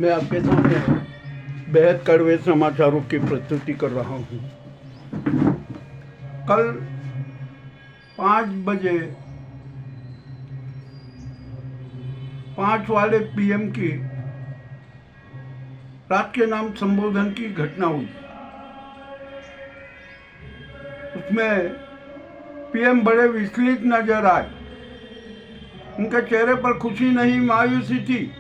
मैं आपके सामने बेहद कड़वे समाचारों की प्रस्तुति कर रहा हूँ। कल 5 बजे 5 वाले PM की रात के नाम संबोधन की घटना हुई। उसमें PM बड़े विचलित नजर आए। उनके चेहरे पर खुशी नहीं, मायूसी थी,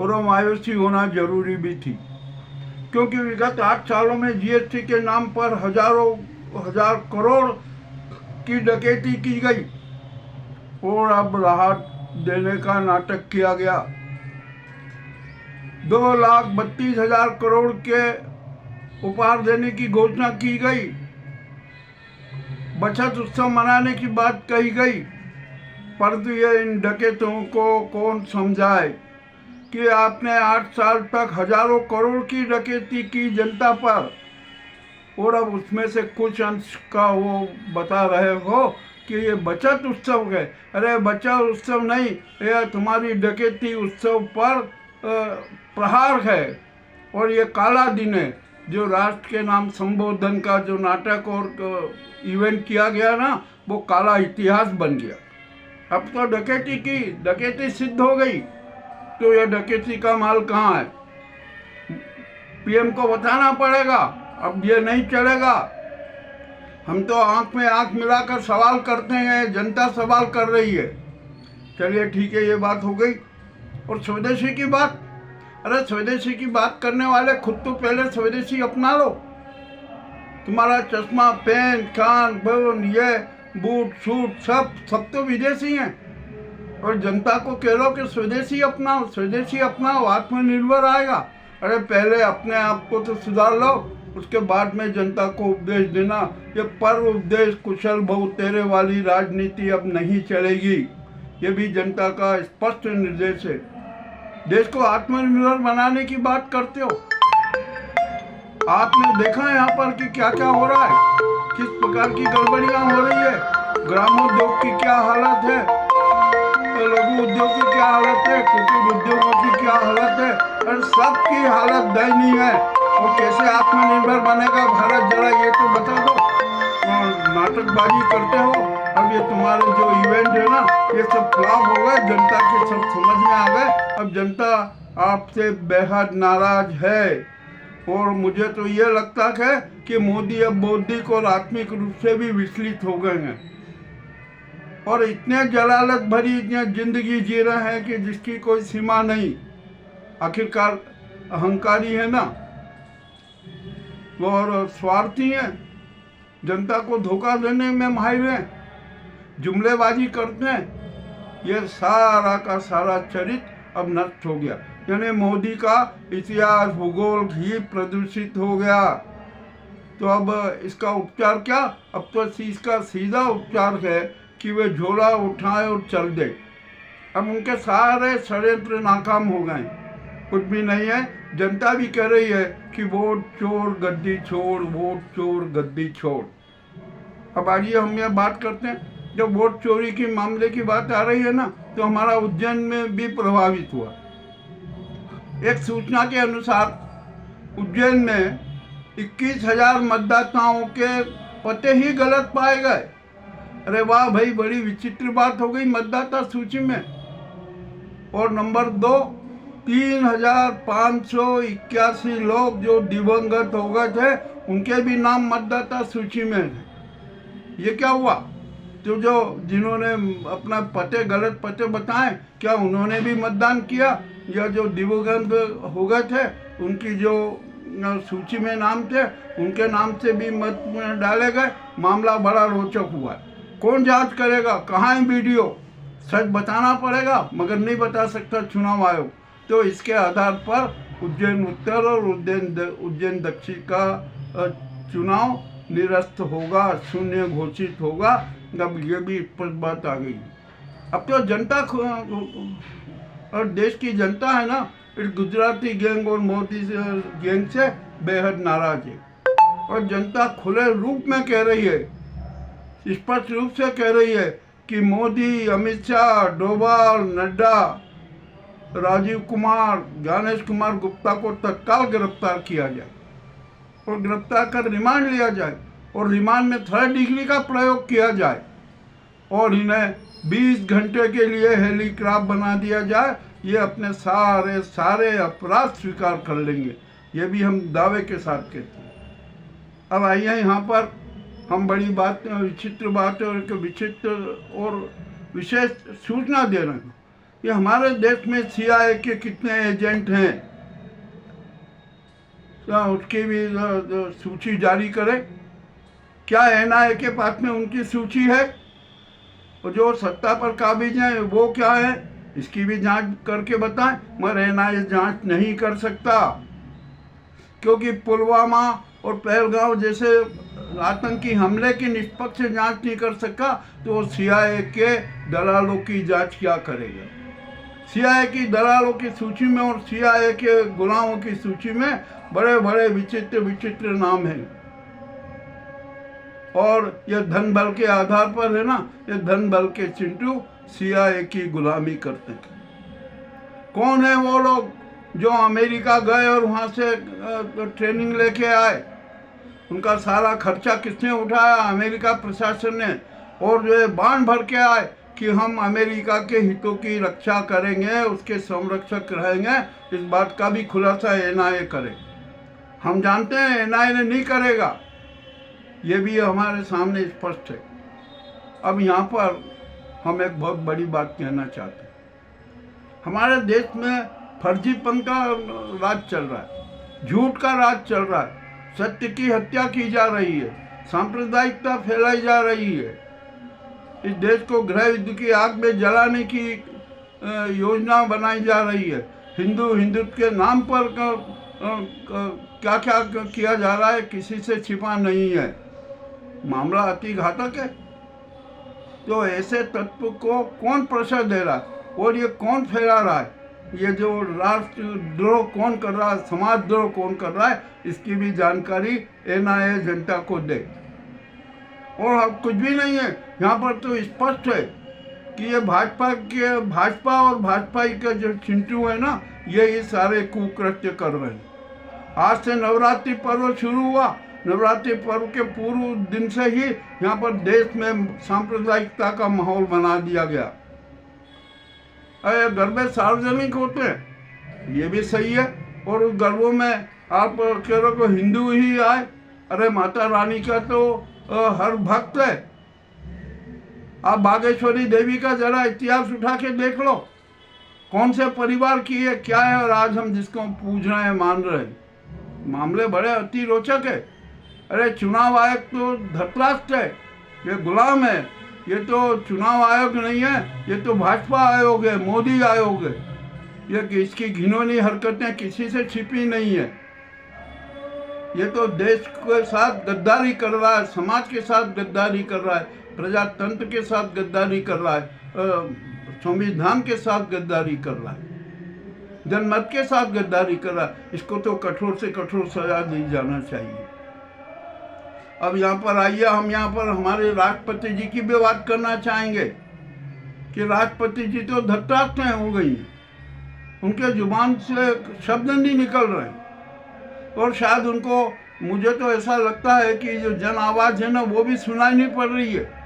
और वो मायूसी होना जरूरी भी थी, क्योंकि विगत 8 सालों में GST के नाम पर हजार करोड़ की डकैती की गई और अब राहत देने का नाटक किया गया। 2,32,000 करोड़ के उपहार देने की घोषणा की गई। बचत उत्सव मनाने की बात कही गई, परंतु ये इन डकैतों को कौन समझाए कि आपने 8 साल तक हजारों करोड़ की डकैती की जनता पर, और अब उसमें से कुछ अंश का वो बता रहे हो कि ये बचत उत्सव है। अरे बचत उत्सव नहीं, यह तुम्हारी डकैती उत्सव पर प्रहार है, और ये काला दिन है। जो राष्ट्र के नाम संबोधन का जो नाटक और इवेंट किया गया ना, वो काला इतिहास बन गया। अब तो डकैती सिद्ध हो गई, तो यह डकैती का माल कहाँ है? PM को बताना पड़ेगा। अब ये नहीं चलेगा। हम तो आंख में आंख मिलाकर सवाल करते हैं, जनता सवाल कर रही है। चलिए ठीक है, ये बात हो गई। और स्वदेशी की बात, अरे स्वदेशी की बात करने वाले खुद तो पहले स्वदेशी अपना लो। तुम्हारा चश्मा, पेन, कान, बोन, ये बूट, सूट सब तो विदेशी हैं, और जनता को कह लो कि स्वदेशी अपनाओ, आत्मनिर्भर आएगा। अरे पहले अपने आप को तो सुधार लो, उसके बाद में जनता को उपदेश देना। ये पर उपदेश कुशल बहु तेरे वाली राजनीति अब नहीं चलेगी। ये भी जनता का स्पष्ट निर्देश है। देश को आत्मनिर्भर बनाने की बात करते हो। आपने देखा है यहाँ पर कि क्या क्या हो रहा है, किस प्रकार की गड़बड़ियाँ हो रही है। ग्रामोद्योग की क्या हालत है, लघु उद्योग की क्या हालत है, कुटीर उद्योगों की क्या हालत है, और सबकी हालत दयनीय है। और कैसे आत्मनिर्भर बनेगा भारत, जरा ये तो बता दो। नाटकबाजी करते हो। अब ये तुम्हारे जो इवेंट है ना, ये सब फ्लॉप हो गए, जनता के सब समझ में आ गए। अब जनता आपसे बेहद नाराज है, और मुझे तो ये लगता है कि मोदी अब बौद्धिक और आत्मिक रूप से भी विचलित हो गए हैं, और इतने जलालत भरी इतनी जिंदगी जी रहे हैं कि जिसकी कोई सीमा नहीं। आखिरकार अहंकारी है ना, और स्वार्थी हैं, जनता को धोखा देने में माहिर हैं, जुमलेबाजी करते हैं। ये सारा का सारा चरित्र अब नष्ट हो गया। यानी मोदी का इतिहास, भूगोल ही प्रदूषित हो गया। तो अब इसका उपचार क्या? अब तो इसका सीधा उपचार है कि वे झोला उठाए और चल दे। अब उनके सारे षड्यंत्र नाकाम हो गए, कुछ भी नहीं है। जनता भी कह रही है कि वोट चोर गद्दी छोड़, वोट चोर गद्दी छोड़। अब आइए हम ये बात करते हैं, जब वोट चोरी की मामले की बात आ रही है ना, तो हमारा उज्जैन में भी प्रभावित हुआ। एक सूचना के अनुसार उज्जैन में 21,000 मतदाताओं के पते ही गलत पाए गए। अरे वाह भाई, बड़ी विचित्र बात हो गई मतदाता सूची में। और नंबर 2, 3,581 लोग जो दिवंगत हो गए थे, उनके भी नाम मतदाता सूची में थे। ये क्या हुआ? तो जो जिन्होंने अपना गलत पते बताए, क्या उन्होंने भी मतदान किया, या जो दिवंगत हो गए थे उनकी जो सूची में नाम थे, उनके नाम से भी मत डाले गए? मामला बड़ा रोचक हुआ। कौन जांच करेगा? कहाँ है वीडियो? सच बताना पड़ेगा, मगर नहीं बता सकता चुनाव आयोग। तो इसके आधार पर उज्जैन उत्तर और उज्जैन दक्षिण का चुनाव निरस्त होगा, शून्य घोषित होगा। अब ये भी स्पष्ट बात आ गई। अब तो जनता और देश की जनता है ना, इस गुजराती गैंग और मोदी गैंग से बेहद नाराज है। और जनता खुले रूप में कह रही है, स्पष्ट रूप से कह रही है कि मोदी, अमित शाह, डोभाल, नड्डा राजीव कुमार, ज्ञानेश कुमार गुप्ता को तत्काल गिरफ्तार किया जाए और गिरफ्तार कर रिमांड लिया जाए और रिमांड में 3rd डिग्री का प्रयोग किया जाए और इन्हें 20 घंटे के लिए हेलीकॉप्टर बना दिया जाए। ये अपने सारे सारे अपराध स्वीकार कर लेंगे, ये भी हम दावे के साथ कहते हैं। अब आइए यहाँ पर हम बड़ी बात, विचित्र बात और एक विचित्र और विशेष सूचना दे रहे हैं। ये हमारे देश में CIA के कितने एजेंट हैं, उसकी भी सूची जारी करें। क्या NIA के पास में उनकी सूची है? और जो सत्ता पर काबिज हैं वो क्या है, इसकी भी जांच करके बताएं। मगर NIA जांच नहीं कर सकता, क्योंकि पुलवामा और पहलगांव जैसे आतंकी हमले की निष्पक्ष जांच नहीं कर सका, तो CIA के दलालों की जांच क्या करेगा? CIA की दलालों की सूची में और CIA के गुलामों की सूची में बड़े बड़े विचित्र विचित्र नाम हैं। और ये धन बल के आधार पर है ना, ये धन बल के चिंटू CIA की गुलामी करते हैं। कौन है वो लोग जो अमेरिका गए और वहाँ से ट्रेनिंग लेके आए? उनका सारा खर्चा किसने उठाया? अमेरिका प्रशासन ने। और जो बांध भर के आए कि हम अमेरिका के हितों की रक्षा करेंगे, उसके संरक्षक रहेंगे, इस बात का भी खुलासा NIA करे। हम जानते हैं NIA ने नहीं करेगा, ये भी हमारे सामने स्पष्ट है। अब यहाँ पर हम एक बहुत बड़ी बात कहना चाहते हैं। हमारे देश में फर्जीपन का राज चल रहा है, झूठ का राज चल रहा है, सत्य की हत्या की जा रही है, सांप्रदायिकता फैलाई जा रही है। इस देश को गृह युद्ध की आग में जलाने की योजना बनाई जा रही है। हिंदुत्व के नाम पर क्या क्या किया जा रहा है, किसी से छिपा नहीं है। मामला अति घातक है। तो ऐसे तत्व को कौन प्रसाद दे रहा है और ये कौन फैला रहा है? ये जो राष्ट्रद्रोह कौन कर रहा है, समाजद्रोह कौन कर रहा है, इसकी भी जानकारी NIA जनता को दे। और अब कुछ भी नहीं है, यहाँ पर तो स्पष्ट है कि ये भाजपा और भाजपा के जो चिंटू है ना, ये सारे कुकृत्य कर रहे हैं। आज से नवरात्रि पर्व शुरू हुआ। नवरात्रि पर्व के पूर्व दिन से ही यहाँ पर देश में सांप्रदायिकता का माहौल बना दिया गया। अरे गरबे सार्वजनिक होते हैं, ये भी सही है। और उस गरबों में आप कह रहे हो हिंदू ही आए, अरे माता रानी का तो हर भक्त है। आप बागेश्वरी देवी का जरा इतिहास उठा के देख लो, कौन से परिवार की है, क्या है, और आज हम जिसको पूज रहे हैं, मान रहे हैं। मामले बड़े अति रोचक है। अरे चुनाव आयोग तो धृतराष्ट्र है, ये गुलाम है। ये तो चुनाव आयोग नहीं है, ये तो भाजपा आयोग है, मोदी आयोग है। ये इसकी घिनौनी हरकतें किसी से छिपी नहीं है। ये तो देश के साथ गद्दारी कर रहा है, समाज के साथ गद्दारी कर रहा है, प्रजातंत्र के साथ गद्दारी कर रहा है, संविधान के साथ गद्दारी कर रहा है, जनमत के साथ गद्दारी कर रहा है। इसको तो कठोर से कठोर सजा दी जाना चाहिए। अब यहाँ पर आइए, हम यहाँ पर हमारे राष्ट्रपति जी की भी बात करना चाहेंगे कि राष्ट्रपति जी तो धृतराष्ट्र हो गई हैं, उनके जुबान से शब्द नहीं निकल रहे और शायद उनको, मुझे तो ऐसा लगता है कि जो जन आवाज़ है ना, वो भी सुनाई नहीं पड़ रही है।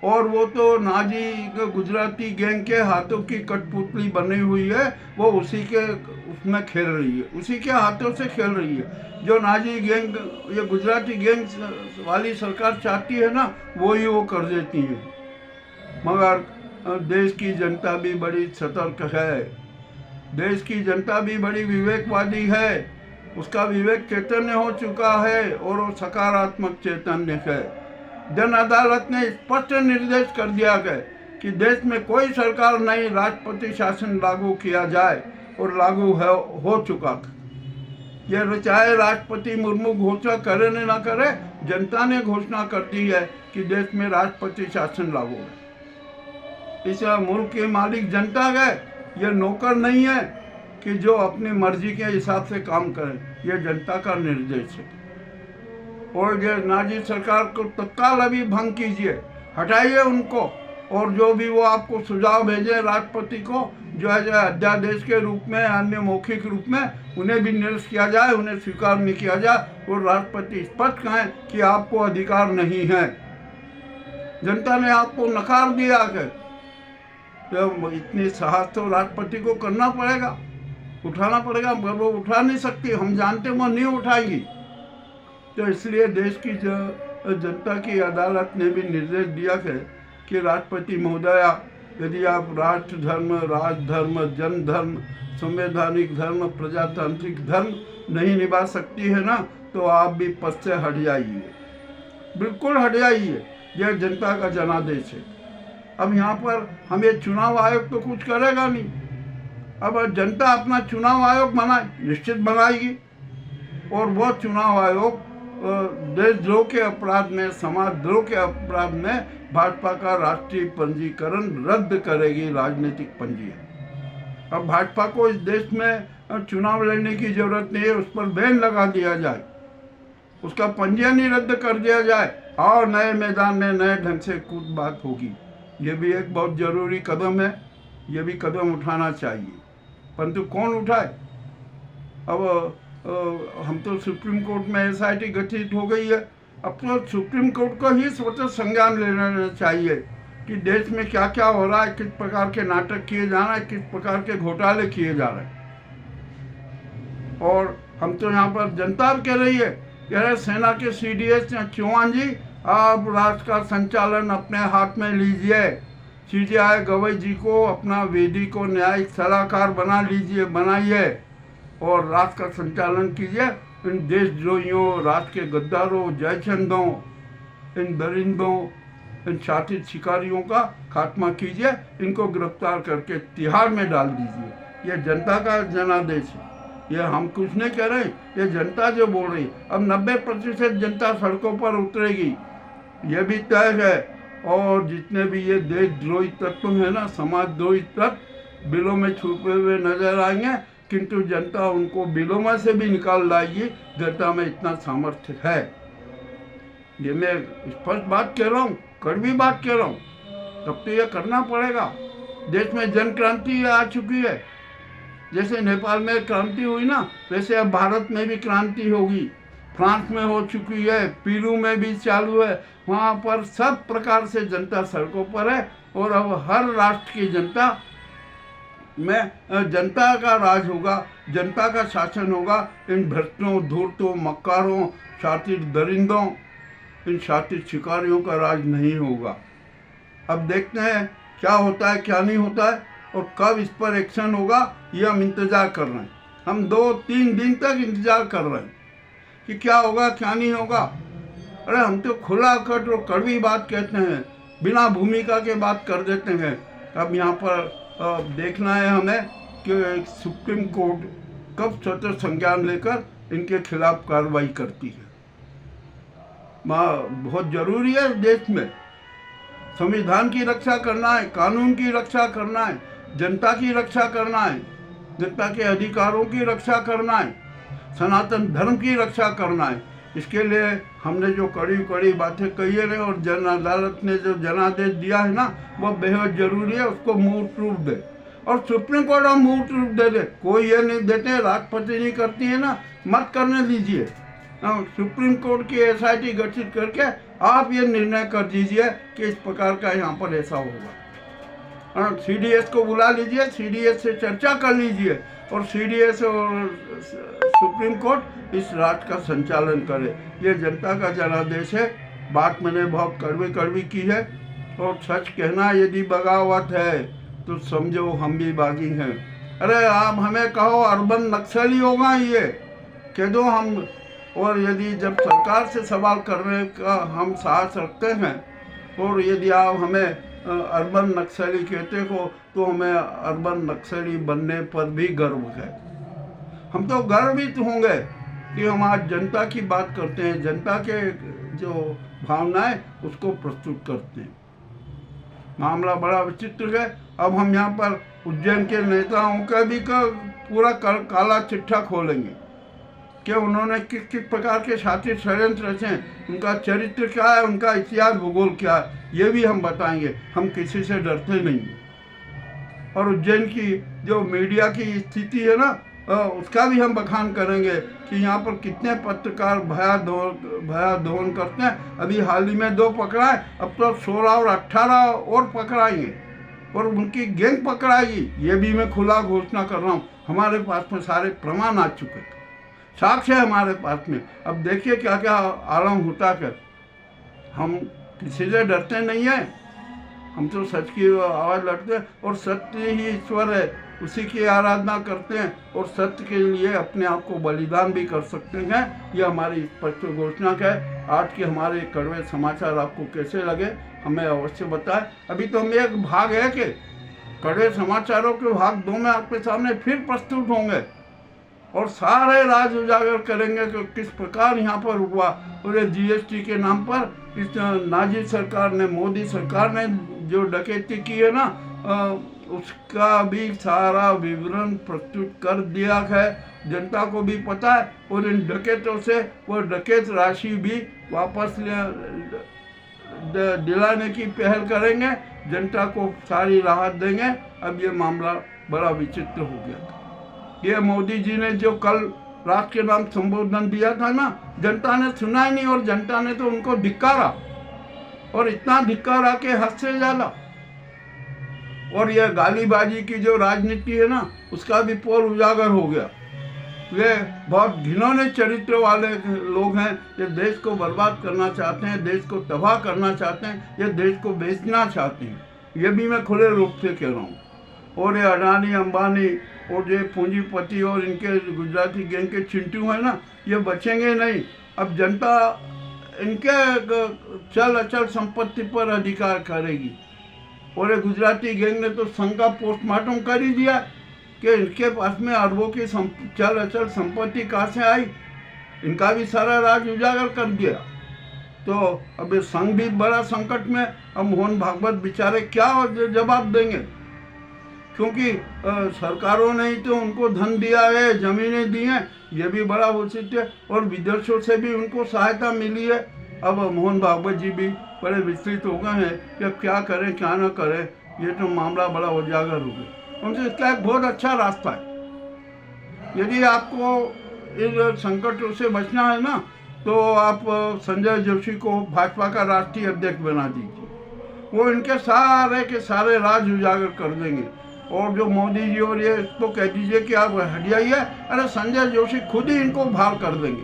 और वो तो नाजी गुजराती गैंग के हाथों की कठपुतली बनी हुई है, वो उसी के उसमें खेल रही है, उसी के हाथों से खेल रही है। जो नाजी गैंग, ये गुजराती गैंग वाली सरकार चाहती है ना, वो ही वो कर देती है। मगर देश की जनता भी बड़ी सतर्क है, देश की जनता भी बड़ी विवेकवादी है, उसका विवेक चैतन्य हो चुका है और वो सकारात्मक चैतन्य है। जन अदालत ने स्पष्ट निर्देश कर दिया गया कि देश में कोई सरकार नहीं, राष्ट्रपति शासन लागू किया जाए और लागू हो चुका। यह चाहे राष्ट्रपति मुर्मू घोषणा करे न ना करे, जनता ने घोषणा कर दी है कि देश में राष्ट्रपति शासन लागू है। इस मुल्क के मालिक जनता है, यह नौकर नहीं है कि जो अपनी मर्जी के हिसाब से काम करे। यह जनता का निर्देश है। और ये नाजी सरकार को तत्काल अभी भंग कीजिए, हटाइए उनको और जो भी वो आपको सुझाव भेजे राष्ट्रपति को, जो है अध्यादेश के रूप में, अन्य मौखिक रूप में, उन्हें भी निरस्त किया जाए, उन्हें स्वीकार नहीं किया जाए और राष्ट्रपति स्पष्ट कहें कि आपको अधिकार नहीं है। जनता ने आपको नकार दिया है, तो इतनी साहस तो राष्ट्रपति को करना पड़ेगा, उठाना पड़ेगा, मगर वो उठा नहीं सकती, हम जानते वो नहीं उठाएंगी। तो इसलिए देश की जनता की अदालत ने भी निर्देश दिया है कि राष्ट्रपति महोदया, यदि आप राष्ट्र धर्म, राजधर्म, जन धर्म, संवैधानिक धर्म, प्रजातांत्रिक धर्म नहीं निभा सकती है ना, तो आप भी पद से हट जाइए, बिल्कुल हट जाइए। यह जनता का जनादेश है। अब यहाँ पर हमें चुनाव आयोग तो कुछ करेगा नहीं। अब जनता अपना चुनाव आयोग बनाए, निश्चित बनाएगी, और वह चुनाव आयोग देशद्रोह के अपराध में, समाजद्रोह के अपराध में भाजपा का राष्ट्रीय पंजीकरण रद्द करेगी, राजनीतिक पंजीयन। अब भाजपा को इस देश में चुनाव लड़ने की जरूरत नहीं है, उस पर बैन लगा दिया जाए, उसका पंजीयन ही रद्द कर दिया जाए और नए मैदान में नए ढंग से कूद बात होगी। ये भी एक बहुत जरूरी कदम है, ये भी कदम उठाना चाहिए, परंतु कौन उठाए। अब हम तो सुप्रीम कोर्ट में SIT गठित हो गई है, अब तो सुप्रीम कोर्ट को ही स्वतः संज्ञान लेना चाहिए कि देश में क्या क्या हो रहा है, किस प्रकार के नाटक किए जा रहे हैं, किस प्रकार के घोटाले किए जा रहे हैं। और हम तो यहाँ पर जनता कह रही है, कह रहे सेना के CDS चौहान जी, आप राष्ट्र का संचालन अपने हाथ में लीजिए, CJI गवई जी को अपना वेदी को न्यायिक सलाहकार बना लीजिए, बनाइए और राष्ट्र का संचालन कीजिए। इन देशद्रोहियों, राष्ट्र के गद्दारों, जयचंदों, इन दरिंदों, इन शातिर शिकारियों का खात्मा कीजिए, इनको गिरफ्तार करके तिहाड़ में डाल दीजिए। यह जनता का जनादेश है, ये हम कुछ नहीं कह रहे, ये जनता जो बोल रही। अब 90% जनता सड़कों पर उतरेगी, ये भी तय है। और जितने भी ये देशद्रोही तत्व है ना, समाजद्रोही तत्व बिलों में छुपे हुए नजर आएंगे, किंतु जनता उनको बिलों में से भी निकाल लाएगी। जनता में इतना सामर्थ्य है, ये मैं स्पष्ट बात कह रहा हूँ, कड़वी बात कह रहा हूँ। तब तो ये करना पड़ेगा। देश में जन क्रांति आ चुकी है, जैसे नेपाल में क्रांति हुई ना, वैसे अब भारत में भी क्रांति होगी। फ्रांस में हो चुकी है, पेरू में भी चालू है, वहाँ पर सब प्रकार से जनता सड़कों पर है। और अब हर राष्ट्र की जनता में जनता का राज होगा, जनता का शासन होगा। इन भ्रष्टों, धूर्तों, मक्कारों, शातिर दरिंदों, इन शातिर शिकारियों का राज नहीं होगा। अब देखते हैं क्या होता है, क्या नहीं होता है, और कब इस पर एक्शन होगा, ये हम इंतज़ार कर रहे हैं। हम 2-3 दिन तक इंतज़ार कर रहे हैं कि क्या होगा, क्या नहीं होगा। अरे हम तो खुला कट और कड़वी बात कहते हैं, बिना भूमिका के बात कर देते हैं। अब यहाँ पर देखना है हमें कि सुप्रीम कोर्ट कब स्वतः संज्ञान लेकर इनके खिलाफ कार्रवाई करती है। बहुत जरूरी है देश में संविधान की रक्षा करना है, कानून की रक्षा करना है, जनता की रक्षा करना है, जनता के अधिकारों की रक्षा करना है, सनातन धर्म की रक्षा करना है। इसके लिए हमने जो कड़ी कड़ी बातें कही है और जन अदालत ने जो जनादेश दिया है ना, वह बेहद जरूरी है। उसको मूर्त रूप दे, और सुप्रीम कोर्ट हम मूर्त रूप दे दे। कोई ये नहीं देते, राष्ट्रपति नहीं करती है ना, मत करने दीजिए। सुप्रीम कोर्ट की SIT गठित करके आप ये निर्णय कर दीजिए कि इस प्रकार का यहाँ पर ऐसा होगा। CDS को बुला लीजिए, CDS से चर्चा कर लीजिए, और CDS और सुप्रीम कोर्ट इस राष्ट्र का संचालन करे। ये जनता का जनादेश है। बात मैंने बहुत कड़वी कड़वी की है, और सच कहना यदि बगावत है तो समझो हम भी बागी हैं। अरे आप हमें कहो अर्बन नक्सली होगा, ये कह दो हम। और यदि जब सरकार से सवाल करने का हम साहस रखते हैं, और यदि आप हमें अर्बन नक्सली कहते हो, तो हमें अर्बन नक्सली बनने पर भी गर्व है। हम तो गर्वित होंगे कि हम आज जनता की बात करते हैं, जनता के जो भावनाएं उसको प्रस्तुत करते हैं। मामला बड़ा विचित्र है। अब हम यहाँ पर उज्जैन के नेताओं का भी पूरा काला चिट्ठा खोलेंगे कि उन्होंने किस किस प्रकार के शातिर षड्यंत्र रचे, उनका चरित्र क्या है, उनका इतिहास भूगोल क्या है, ये भी हम बताएंगे। हम किसी से डरते नहीं हैं। और उज्जैन की जो मीडिया की स्थिति है ना, उसका भी हम बखान करेंगे कि यहाँ पर कितने पत्रकार भयादोहन करते हैं। अभी हाल ही में 2 पकड़ाए, अब तो 16 और 18 और पकड़ाएंगे और उनकी गैंग पकड़ाएगी। ये भी मैं खुला घोषणा कर रहा हूँ। हमारे पास में सारे प्रमाण आ चुके थे, साक्ष्य है हमारे पास में। अब देखिए क्या क्या आलम होता कर। हम किसी से डरते नहीं हैं, हम तो सच की आवाज़ लड़ते हैं और सत्य ही ईश्वर है, उसी की आराधना करते हैं और सत्य के लिए अपने आप को बलिदान भी कर सकते हैं। ये हमारी स्पष्ट घोषणा है। आज के हमारे कड़वे समाचार आपको कैसे लगे हमें अवश्य बताएं। अभी तो हम एक भाग है कि कड़वे समाचारों के भाग 2 में आपके सामने फिर प्रस्तुत होंगे और सारे राज उजागर करेंगे कि किस प्रकार यहाँ पर हुआ। और जीएसटी के नाम पर इस नाजी सरकार ने, मोदी सरकार ने जो डकैती की है ना, उसका भी सारा विवरण प्रस्तुत कर दिया है। जनता को भी पता है और इन डकैतों से वो डकैत राशि भी वापस दिलाने की पहल करेंगे, जनता को सारी राहत देंगे। अब ये मामला बड़ा विचित्र हो गया। ये मोदी जी ने जो कल राष्ट्र के नाम संबोधन दिया था ना, जनता ने सुना ही नहीं और जनता ने तो उनको धिक्कारा और इतना धिक्कारा के हद से ज्यादा। और यह गालीबाजी की जो राजनीति है ना, उसका भी पोल उजागर हो गया। वे बहुत घिनौने चरित्र वाले लोग हैं। ये देश को बर्बाद करना चाहते हैं, देश को तबाह करना चाहते हैं, ये देश को बेचना चाहते हैं। ये भी मैं खुले रूप से कह रहा हूँ। और ये अडानी अंबानी और ये पूंजीपति और इनके गुजराती गैंग के चिंटू हैं ना, ये बचेंगे नहीं। अब जनता इनके चल अचल संपत्ति पर अधिकार करेगी। और ये गुजराती गैंग ने तो संघ का पोस्टमार्टम कर ही दिया कि इनके पास में अरबों की चल अचल संपत्ति कहाँ से आई, इनका भी सारा राज उजागर कर दिया। तो अब ये संघ भी बड़ा संकट में। अब मोहन भागवत बेचारे क्या जवाब देंगे, क्योंकि सरकारों ने ही तो उनको धन दिया है, जमीनें दी हैं, ये भी बड़ा उचित है। और विदेशों से भी उनको सहायता मिली है। अब मोहन भागवत जी भी बड़े विस्तृत हो गए हैं कि क्या करें क्या ना करें। ये तो मामला बड़ा उजागर हो गया। उनसे इसका एक बहुत अच्छा रास्ता है। यदि आपको इन संकटों से बचना है ना, तो आप संजय जोशी को भाजपा का राष्ट्रीय अध्यक्ष बना दीजिए। वो इनके सारे के सारे राज उजागर कर देंगे। और जो मोदी जी और ये इसको कह दीजिए कि आप हट जाइए, अरे संजय जोशी खुद ही इनको बाहर कर देंगे,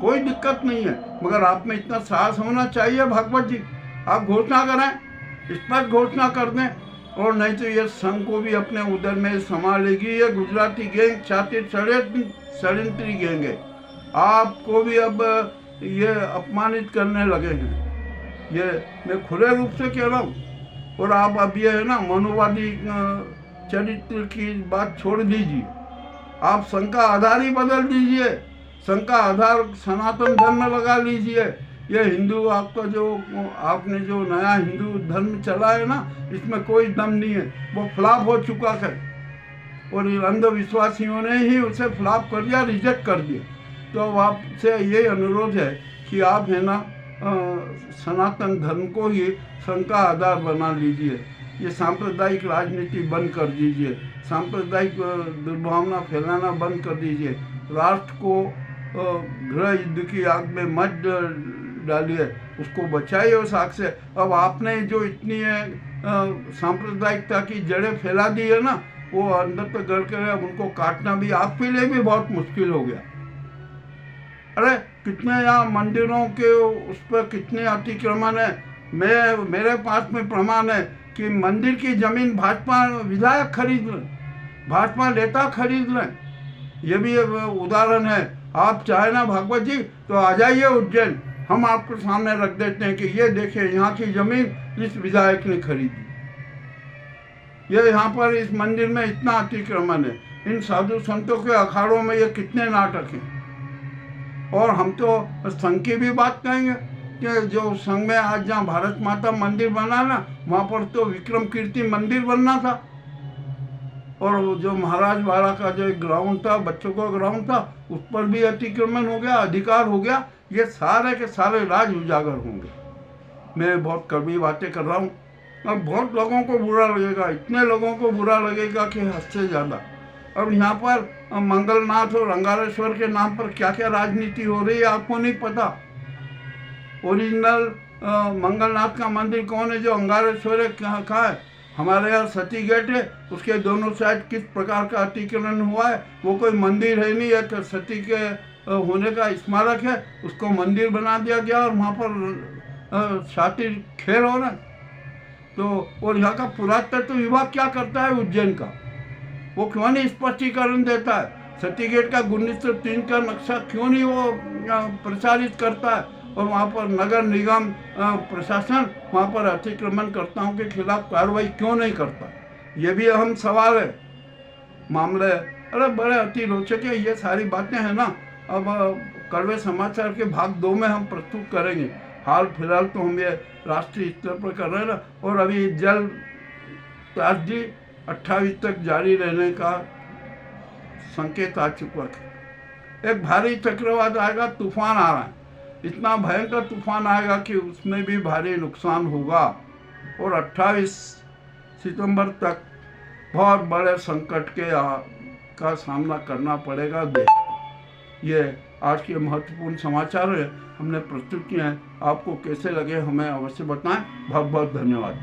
कोई दिक्कत नहीं है। मगर आप में इतना साहस होना चाहिए भागवत जी, आप घोषणा करें, स्पष्ट घोषणा कर दें। और नहीं तो ये संघ को भी अपने उधर में संभालेगी। ये गुजराती गैंग षड्यंत्री गैंग है। आपको भी अब ये अपमानित करने लगे हैं, ये मैं खुले रूप से कह रहा हूँ। और आप अब ये है ना मनोवादी चरित्र की बात छोड़ दीजिए, आप संघ का आधार ही बदल दीजिए। संघ का आधार सनातन धर्म लगा लीजिए। ये हिंदू आपका जो आपने जो नया हिंदू धर्म चला है ना, इसमें कोई दम नहीं है, वो फ्लॉप हो चुका है। और अंधविश्वासियों ने ही उसे फ्लॉप कर दिया, रिजेक्ट कर दिया। तो अब आपसे ये अनुरोध है कि आप है ना सनातन धर्म को ही संघ का आधार बना लीजिए। ये सांप्रदायिक राजनीति बंद कर दीजिए, सांप्रदायिक दुर्भावना फैलाना बंद कर दीजिए। राष्ट्र को गृह युद्ध की आग में मत डालिए, उसको बचाइए उस आग से। अब आपने जो इतनी सांप्रदायिकता की जड़ें फैला दी है ना, वो अंदर तक गड़ कर अब उनको काटना भी आपके लिए भी बहुत मुश्किल हो गया। अरे कितने यहाँ मंदिरों के उस पर कितने अतिक्रमण है। मेरे पास में प्रमाण है कि मंदिर की जमीन भाजपा विधायक खरीद लें, भाजपा नेता खरीद लें। ये भी उदाहरण है। आप चाहे ना भागवत जी तो आ जाइए उज्जैन, हम आपके सामने रख देते हैं कि ये देखिए यहाँ की जमीन इस विधायक ने खरीदी, ये यहाँ पर इस मंदिर में इतना अतिक्रमण है। इन साधु संतों के अखाड़ों में ये कितने नाटक हैं। और हम तो संघ की भी बात कहेंगे कि जो संघ में आज जहाँ भारत माता मंदिर बना ना, वहाँ पर तो विक्रम कीर्ति मंदिर बनना था। और जो महाराज वाड़ा का जो एक ग्राउंड था, बच्चों का ग्राउंड था, उस पर भी अतिक्रमण हो गया, अधिकार हो गया। ये सारे के सारे राज उजागर होंगे। मैं बहुत कड़वी बातें कर रहा हूँ। अब बहुत लोगों को बुरा लगेगा, इतने लोगों को बुरा लगेगा कि हद से ज़्यादा। अब यहाँ पर मंगलनाथ और अंगारेश्वर के नाम पर क्या क्या राजनीति हो रही है आपको नहीं पता। ओरिजिनल मंगलनाथ का मंदिर कौन है, जो अंगारेश्वर है कहाँ है? हमारे यहाँ सती गेट है, उसके दोनों साइड किस प्रकार का अतिक्रमण हुआ है। वो कोई मंदिर है नहीं, है सती के होने का स्मारक है, उसको मंदिर बना दिया गया और वहाँ पर शातिर खेल हो रहा है। तो और यहाँ का पुरातत्व विभाग क्या करता है उज्जैन का, वो क्यों नहीं स्पष्टीकरण देता है? सती गेट का 1903 का नक्शा क्यों नहीं वो प्रसारित करता है? और वहाँ पर नगर निगम प्रशासन वहाँ पर अतिक्रमणकर्ताओं के खिलाफ कार्रवाई क्यों नहीं करता? ये भी अहम सवाल है मामले। अरे बड़े अति रोचक है ये सारी बातें हैं ना। अब कड़वे समाचार के भाग 2 में हम प्रस्तुत करेंगे। हाल फिलहाल तो हम ये राष्ट्रीय स्तर पर कर रहे हैं ना, और अभी जल त्रासदी 28 तक जारी रहने का संकेत आ चुका है। एक भारी चक्रवात आएगा, तूफान आ रहा है, इतना भयंकर तूफान आएगा कि उसमें भी भारी नुकसान होगा और 28 सितंबर तक बहुत बड़े संकट का सामना करना पड़ेगा। ये आज के महत्वपूर्ण समाचार है, हमने प्रस्तुत किए हैं। आपको कैसे लगे हमें अवश्य बताएं। बहुत बहुत धन्यवाद।